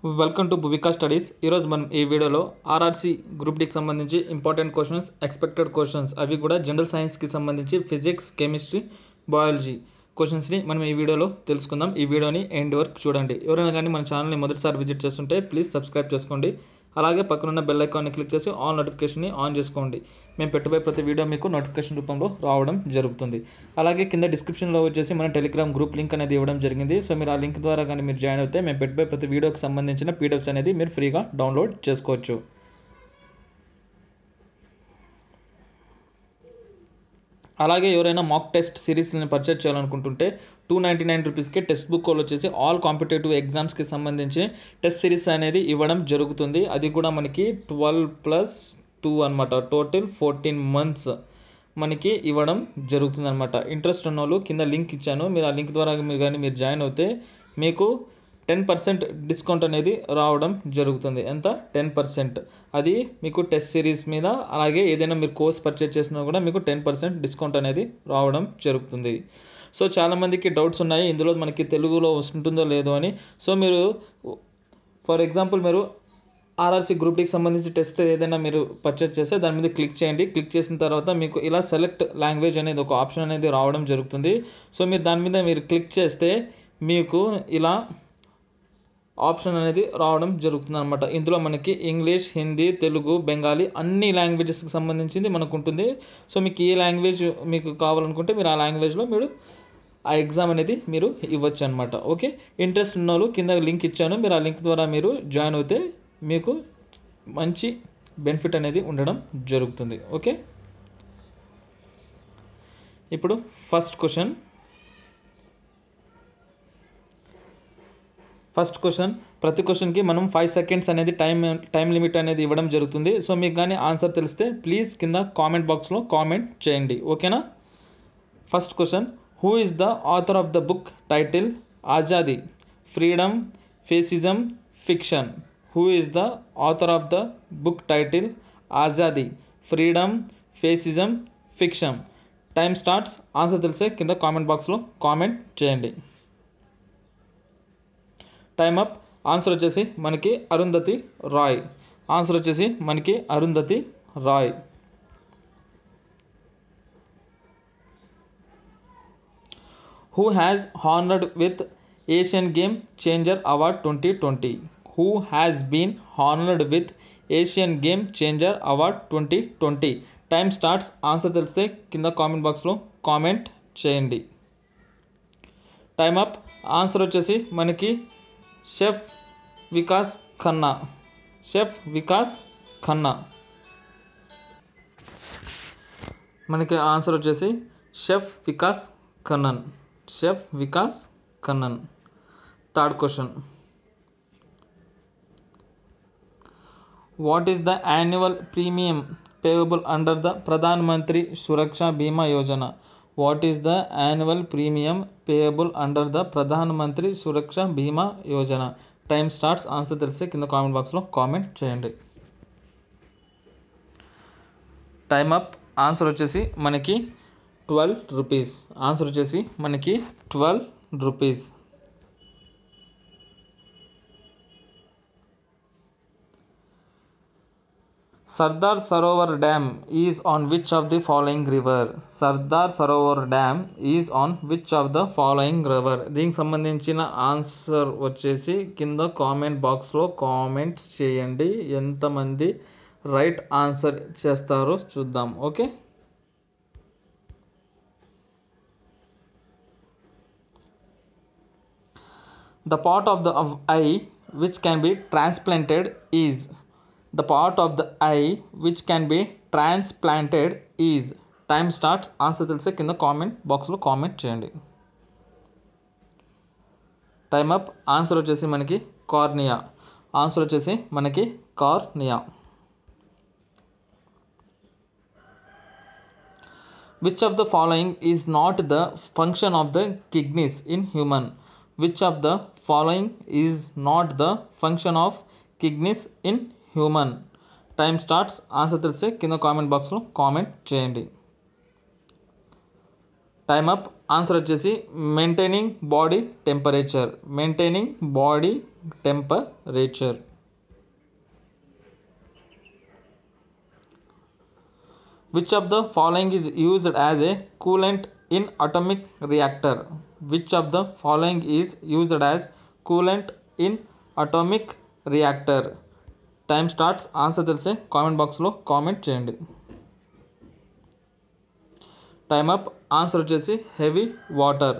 Welcome to భువికా studies. ఈరోజు మనం ఈ వీడియోలో ఆర్ఆర్సీ గ్రూప్ డికి సంబంధించి ఇంపార్టెంట్ క్వశ్చన్స్, ఎక్స్పెక్టెడ్ క్వశ్చన్స్, అవి కూడా జనరల్ సైన్స్కి సంబంధించి ఫిజిక్స్, కెమిస్ట్రీ, బయాలజీ క్వశ్చన్స్ని మనం ఈ వీడియోలో తెలుసుకుందాం. ఈ వీడియోని ఎండ్ వరకు చూడండి. ఎవరైనా కానీ మన ఛానల్ని మొదటిసారి విజిట్ చేస్తుంటే ప్లీజ్ సబ్స్క్రైబ్ చేసుకోండి. అలాగే పక్కనున్న బెల్ ఐకాన్ని క్లిక్ చేసి ఆల్ నోటిఫికేషన్ని ఆన్ చేసుకోండి. మేము పెట్టబోయే ప్రతి వీడియో మీకు నోటిఫికేషన్ రూపంలో రావడం జరుగుతుంది. అలాగే కింద డిస్క్రిప్షన్లో వచ్చేసి మన టెలిగ్రామ్ గ్రూప్ లింక్ అనేది ఇవ్వడం జరిగింది. సో మీరు ఆ లింక్ ద్వారా కానీ మీరు జాయిన్ అయితే మేము పెట్టబోయే ప్రతి వీడియోకి సంబంధించిన పీడిఎఫ్స్ అనేది మీరు ఫ్రీగా డౌన్లోడ్ చేసుకోవచ్చు. అలాగే ఎవరైనా మాక్ టెస్ట్ సిరీస్ని పర్చేజ్ చేయాలనుకుంటుంటే 299 రూపీస్కి టెక్స్ట్ బుక్ వచ్చేసి ఆల్ కాంపిటేటివ్ ఎగ్జామ్స్కి సంబంధించి టెస్ట్ సిరీస్ అనేది ఇవ్వడం జరుగుతుంది. అది కూడా మనకి 12+2 అనమాట, టోటల్ 14 months మనకి ఇవ్వడం జరుగుతుంది అనమాట. ఇంట్రెస్ట్ ఉన్న వాళ్ళు కింద లింక్ ఇచ్చాను, మీరు ఆ లింక్ ద్వారా మీరు జాయిన్ అవుతే మీకు 10% డిస్కౌంట్ అనేది రావడం జరుగుతుంది. ఎంత? 10%. అది మీకు టెస్ట్ సిరీస్ మీద, అలాగే ఏదైనా మీరు కోర్స్ పర్చేజ్ చేసినా కూడా మీకు 10% డిస్కౌంట్ అనేది రావడం జరుగుతుంది. సో చాలామందికి డౌట్స్ ఉన్నాయి ఇందులో మనకి తెలుగులో ఉంటుందో లేదో అని. సో మీరు ఫర్ ఎగ్జాంపుల్ మీరు ఆర్ఆర్సీ గ్రూప్ డికి సంబంధించి టెస్ట్ ఏదైనా మీరు పర్చేజ్ చేస్తే దాని మీద క్లిక్ చేయండి. క్లిక్ చేసిన తర్వాత మీకు ఇలా సెలెక్ట్ లాంగ్వేజ్ అనేది ఒక ఆప్షన్ అనేది రావడం జరుగుతుంది. సో మీరు దాని మీద మీరు క్లిక్ చేస్తే మీకు ఇలా ఆప్షన్ అనేది రావడం జరుగుతుంది అనమాట. ఇందులో మనకి ఇంగ్లీష్, హిందీ, తెలుగు, బెంగాలీ అన్ని లాంగ్వేజెస్కి సంబంధించింది మనకు ఉంటుంది. సో మీకు ఏ లాంగ్వేజ్ మీకు కావాలనుకుంటే మీరు ఆ లాంగ్వేజ్లో మీరు ఆ ఎగ్జామ్ అనేది మీరు ఇవ్వచ్చు అనమాట. ఓకే, ఇంట్రెస్ట్ ఉన్న వాళ్ళు కింద లింక్ ఇచ్చాను, మీరు ఆ లింక్ ద్వారా మీరు జాయిన్ అవుతే మీకు మంచి బెనిఫిట్ అనేది ఉండడం జరుగుతుంది. ఓకే, ఇప్పుడు ఫస్ట్ క్వశ్చన్ ప్రతి క్వశ్చన్కి మనం 5 seconds అనేది టైం లిమిట్ అనేది ఇవ్వడం జరుగుతుంది. సో మీకు కానీ ఆన్సర్ తెలిస్తే ప్లీజ్ కింద కామెంట్ బాక్స్లో కామెంట్ చేయండి. ఓకేనా? First question, who is the author of the book title Azadi, freedom, fascism, fiction? Who is the author of the book title Azadi, freedom, fascism, fiction? Time starts. Answer తెలిస్తే కింద comment బాక్స్లో comment చేయండి. Time up. Answer వచ్చేసి మనకి Arundhati Roy. Answer వచ్చేసి మనకి Arundhati Roy. Who has honoured with Asian game changer award 2020? Who has been honoured with Asian game changer award 2020? Time starts. Answer తెలిస్తే కింద కామెంట్ బాక్స్లో కామెంట్ చేయండి. Time up. ఆన్సర్ వచ్చేసి మనకి షెఫ్ వికాస్ ఖన్నా. షెఫ్ వికాస్ ఖన్నా. మనకి ఆన్సర్ వచ్చేసి chef Vikas Khanna. Chef Vikas Khanna. Third question, what is the annual premium payable under the Pradhan Mantri Suraksha Bima Yojana? What is the annual premium payable under the Pradhan Mantri Suraksha Bima Yojana? Time starts. Answer తెలిస్తే కింద comment బాక్స్లో comment చేయండి. Time up. Answer వచ్చేసి మనకి 12 rupees. Answer వచ్చేసి మనకి 12 rupees. Sardar Sarovar Dam is on which of the following river? Sardar Sarovar Dam is on which of the following river? దీనికి సంబంధించిన ఆన్సర్ వచ్చేసి కింద కామెంట్ బాక్స్లో కామెంట్స్ చేయండి. ఎంతమంది రైట్ ఆన్సర్ చేస్తారో చూద్దాం. Okay, the part of the eye which can be transplanted is. The part of the eye which can be transplanted is. Time starts. Answer తెలిస్తే కింద కామెంట్ బాక్స్లో కామెంట్ చేయండి. Time up. ఆన్సర్ వచ్చేసి మనకి cornea. Answer వచ్చేసి మనకి cornea. Which of the following is not the function of the kidneys in human? Which of the following is not the function of kidneys in human? Time starts. Answer తెలిస్తే కింద comment బాక్స్లో comment చేయండి. Time up. Answer వచ్చేసి maintaining body temperature. Maintaining body temperature. Which of the following is used as a coolant in atomic reactor? Which of the following is used as coolant in atomic reactor? Time starts. Answer తెలిసే comment బాక్స్లో comment చేయండి. Time up. Answer వచ్చేసి heavy water.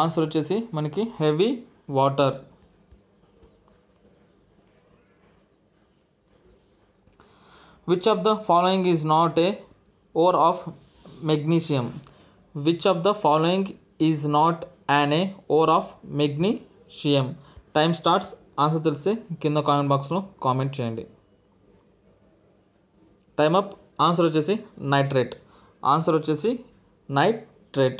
Answer వచ్చేసి మనకి heavy water. Which of the following is not a ore of magnesium? Which of the following is not an a ore of magnesium? Time starts. Answer తెలిస్తే కింద comment బాక్స్లో comment చేయండి. Time up. Answer వచ్చేసి nitrate. Answer వచ్చేసి nitrate.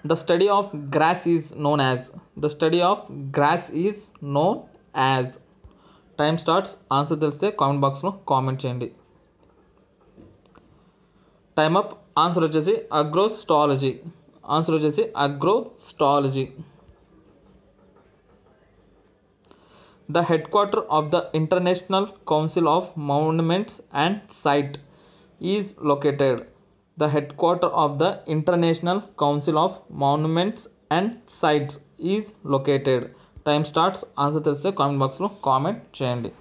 The study of grass is known as. The study of grass is known as. Time starts. Answer తెలిస్తే comment బాక్స్లో comment చేయండి. Time up. Answer వచ్చేసి అగ్రోస్టాలజీ. ఆన్సర్ వచ్చేసి agrostology. The headquarter of the international council of monuments and site is located. The headquarter of the international council of monuments and sites is located. Time starts. Answer తెలిస్తే comment బాక్స్లో comment చేయండి.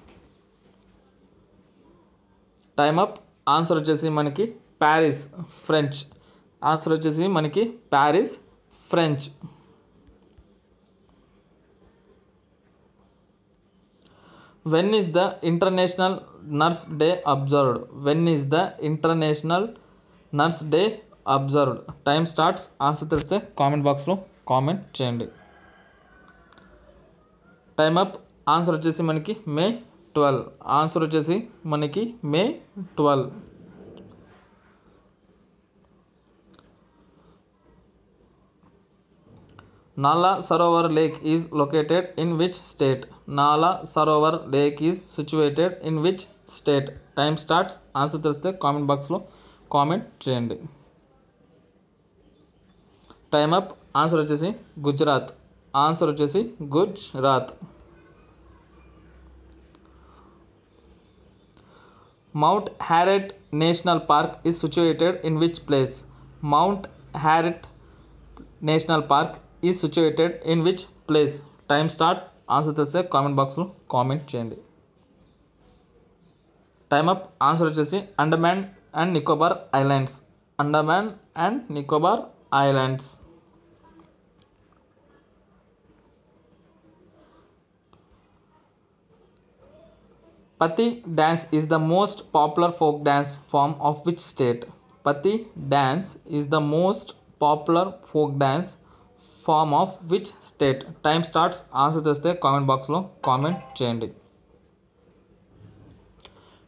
Time up. Answer వచ్చేసి మనకి Paris, French. Answer వచ్చేసి మనకి Paris, French. When is the international nurse day observed? When is the international nurse day observed? Time starts. Answer తెలిస్తే comment బాక్స్లో comment చేయండి. Time up. ఆన్సర్ వచ్చేసి మనకి మే 12. ఆన్సర్ వచ్చేసి మనకి మే 12. Nala Sarovar Lake is located in which state? Nala Sarovar Lake is situated in which state? Time starts. Answer తెలిస్తే comment బాక్స్లో comment చేయండి. Time up. ఆన్సర్ వచ్చేసి గుజరాత్. ఆన్సర్ వచ్చేసి Gujarat. Mount Harriet national park is situated in which place? Mount Harriet national park is situated in which place? Time start. Answer తెలిస్తే comment బాక్స్లో comment చేయండి. Time up. Answer వచ్చేసి Andaman and Nicobar islands. Andaman and Nicobar islands. పతి dance is the most popular folk dance form of which state? పతి dance is the most popular folk dance form of which state? Time starts. Answer తెస్తే comment బాక్స్లో comment చేయండి.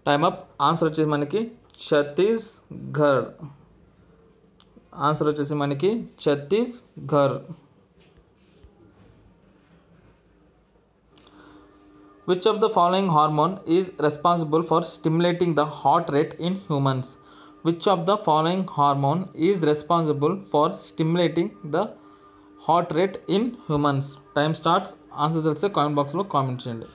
Time up. Answer వచ్చేసి మనకి Chhattisgarh. Answer వచ్చేసి మనకి Chhattisgarh. Which of the following hormone is responsible for stimulating the heart rate in humans? Which of the following hormone is responsible for stimulating the heart rate in humans? Time starts. Answer తెలిస్తే comment బాక్స్లో comment చేయండి.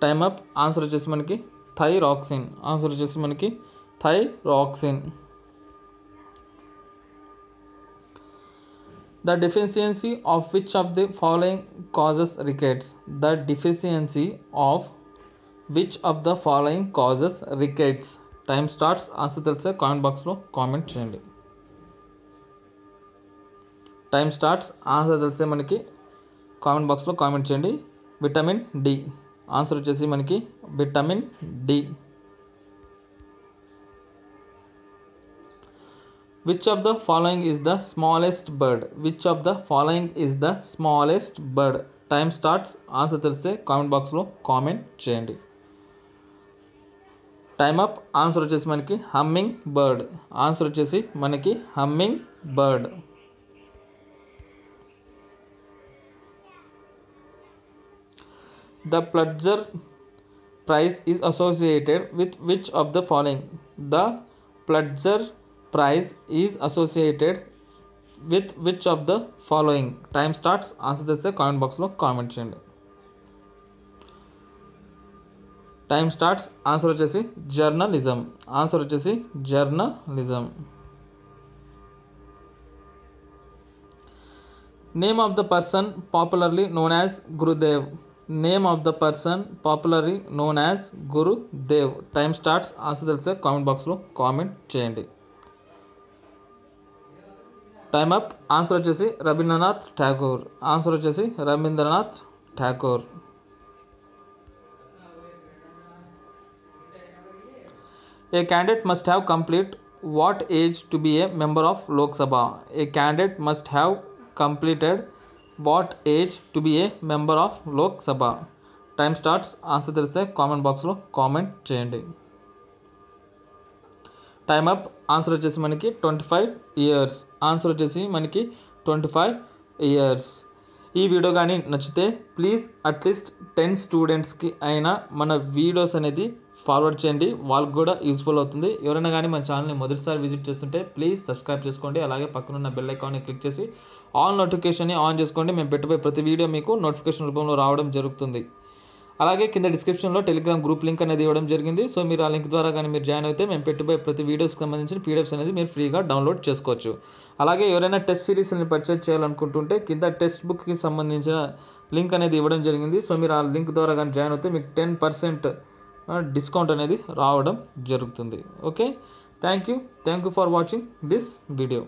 Time up. Answer వచ్చేసి మనకి thyroxine. Answer వచ్చేసి మనకి thyroxine. The deficiency of which of the following causes rickets? The deficiency of which of the following causes rickets? Time starts. Answer తెలిస్తే comment బాక్స్లో comment చేయండి. Time starts. Answer తెలిస్తే మనకి comment బాక్స్లో కామెంట్ చేయండి. Vitamin D. Answer వచ్చేసి మనకి vitamin D. Which of the following is the smallest bird? Which of the following is the smallest bird? Time starts. Answer తెలిస్తే comment బాక్స్లో comment చేయండి. Time up. Answer వచ్చేసి మనకి hummingbird. Answer వచ్చేసి మనకి hummingbird. The Pulitzer Prize is associated with which of the following? The Pulitzer prize is associated with which of the following? Time starts. Answer చేస్తే comment బాక్స్లో comment చేయండి. Time starts. Answer వచ్చేసి journalism. Answer వచ్చేసి journalism. Name of the person popularly known as Gurudev. Name of the person popularly known as Gurudev. Time starts. Answer తెలిసే comment బాక్స్లో comment చేయండి. Time up. Answer వచ్చేసి Rabindranath Tagore. Answer వచ్చేసి Rabindranath Tagore. A candidate must have complete what age to be a member of Lok Sabha? A candidate must have completed what age to be a member of Lok Sabha? Time starts. Answer తెలిస్తే comment బాక్స్లో comment చేయండి. Time up. Answer వచ్చేసి మనకి 25 years. Answer వచ్చేసి మనకి 25 years. ఈ video కానీ నచ్చితే ప్లీజ్ అట్లీస్ట్ 10 స్టూడెంట్స్కి అయినా మన వీడియోస్ అనేది ఫార్వర్డ్ చేయండి, వాళ్ళకి కూడా యూస్ఫుల్ అవుతుంది. ఎవరైనా కానీ మన ఛానల్ని మొదటిసారి విజిట్ చేస్తుంటే ప్లీజ్ సబ్స్క్రైబ్ చేసుకోండి. అలాగే పక్కనున్న బెల్ ఐకాన్ని క్లిక్ చేసి ఆల్ నోటిఫికేషన్ని ఆన్ చేసుకోండి. మేము పెట్టబోయే ప్రతి వీడియో మీకు నోటిఫికేషన్ రూపంలో రావడం జరుగుతుంది. అలాగే కింద డిస్క్రిప్షన్లో టెలిగ్రామ్ గ్రూప్ లింక్ అనేది ఇవ్వడం జరిగింది. సో మీరు ఆ లింక్ ద్వారా కానీ మీరు జాయిన్ అయితే మేము పెట్టబోయే ప్రతి వీడియోస్కి సంబంధించిన పీడిఎఫ్స్ అనేది మీరు ఫ్రీగా డౌన్లోడ్ చేసుకోవచ్చు. అలాగే ఎవరైనా టెస్ట్ సిరీస్ని పర్చేజ్ చేయాలనుకుంటుంటే కింద టెక్స్ట్ బుక్కి సంబంధించిన లింక్ అనేది ఇవ్వడం జరిగింది. సో మీరు ఆ లింక్ ద్వారా కానీ జాయిన్ అయితే మీకు 10% డిస్కౌంట్ అనేది రావడం జరుగుతుంది. Okay, thank you for watching this video.